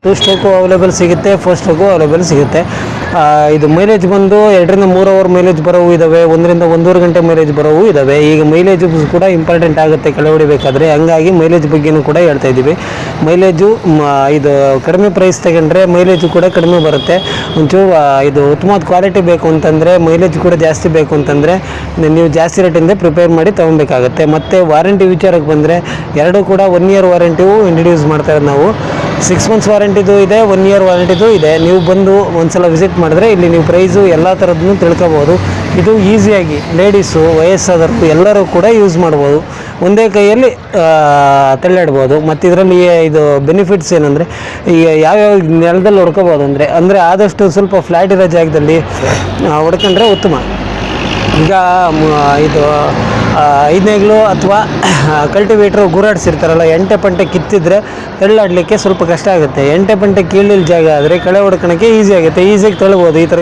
Two stroke available ಸಿಗುತ್ತೆ, four stroke available ಸಿಗುತ್ತೆ. ಇದು ಮೈಲೇಜ್ ಬಂದು 2ರಿಂದ 3 ಅವರ್ ಮೈಲೇಜ್ ಬರೋವು ಇದ್ದಾವೆ, 1ರಿಂದ 1.5 ಗಂಟೆ ಮೈಲೇಜ್ ಬರೋವು ಇದ್ದಾವೆ. ಈಗ ಮೈಲೇಜ್ ಕೂಡ ಇಂಪಾರ್ಟೆಂಟ್ ಆಗುತ್ತೆ ಕೆಳ ಹೊಡಿಬೇಕಾದ್ರೆ, ಹಂಗಾಗಿ ಮೈಲೇಜ್ ಬಗ್ಗೆನೂ ಕೂಡ ಹೇಳ್ತಾ ಇದ್ದೀವಿ. ಮೈಲೇಜು ಇದು ಕಡಿಮೆ ಪ್ರೈಸ್ ತಗೊಂಡ್ರೆ ಮೈಲೇಜು ಕೂಡ ಕಡಿಮೆ ಬರುತ್ತೆ. ಒಂಚೂರು ಇದು ಉತ್ತಮವಾದ ಕ್ವಾಲಿಟಿ ಬೇಕು ಅಂತಂದರೆ, ಮೈಲೇಜ್ ಕೂಡ ಜಾಸ್ತಿ ಬೇಕು ಅಂತಂದರೆ ನೀವು ಜಾಸ್ತಿ ರೇಟಿಂದ ಪ್ರಿಪೇರ್ ಮಾಡಿ ತೊಗೊಬೇಕಾಗತ್ತೆ. ಮತ್ತು ವಾರಂಟಿ ವಿಚಾರಕ್ಕೆ ಬಂದರೆ ಎರಡೂ ಕೂಡ 1 ಇಯರ್ ವಾರಂಟಿಯು ಇಂಟ್ರಡ್ಯೂಸ್ ಮಾಡ್ತಾ ಇರೋದು ನಾವು. 6 ಮಂತ್ಸ್ ವಾರಂಟಿದು ಇದೆ, 1 ಇಯರ್ ವಾರಂಟಿದು ಇದೆ. ನೀವು ಬಂದು ಒಂದ್ಸಲ ವಿಸಿಟ್ ಮಾಡಿದ್ರೆ ಇಲ್ಲಿ ನೀವು ಪ್ರೈಸು ಎಲ್ಲ ಥರದ್ದನ್ನು ತಿಳ್ಕೊಬೋದು. ಇದು ಈಸಿಯಾಗಿ ಲೇಡೀಸು, ವಯಸ್ಸಾದವರು ಎಲ್ಲರೂ ಕೂಡ ಯೂಸ್ ಮಾಡ್ಬೋದು, ಒಂದೇ ಕೈಯಲ್ಲಿ ತಳ್ಳಾಡ್ಬೋದು. ಮತ್ತು ಇದರಲ್ಲಿ ಇದು ಬೆನಿಫಿಟ್ಸ್ ಏನಂದರೆ, ಈಗ ಯಾವ್ಯಾವ ನೆಲದಲ್ಲಿ ಹೊಡ್ಕೋಬೋದು ಅಂದರೆ ಆದಷ್ಟು ಸ್ವಲ್ಪ ಫ್ಲ್ಯಾಟ್ ಇರೋ ಜಾಗದಲ್ಲಿ ಹೊಡ್ಕೊಂಡ್ರೆ ಉತ್ತಮ. ಈಗ ಇದು 5ನೇಗ್ಲು ಅಥವಾ ಕಲ್ಟಿವೇಟ್ರು ಗೂರಾಡಿಸಿರ್ತಾರಲ್ಲ, ಎಂಟೆ ಪಂಟೆ ಕಿತ್ತಿದ್ರೆ ತಳ್ಳಾಡಲಿಕ್ಕೆ ಸ್ವಲ್ಪ ಕಷ್ಟ ಆಗುತ್ತೆ. ಎಂಟೆ ಪಂಟೆ ಕೀಳಿಲ್ ಜಾಗ ಆದರೆ ಕಳೆ ಹೊಡ್ಕೊಳಕ್ಕೆ ಈಸಿ ಆಗುತ್ತೆ, ಈಸಿಯಾಗಿ ತಳ್ಬೋದು. ಈ ಥರ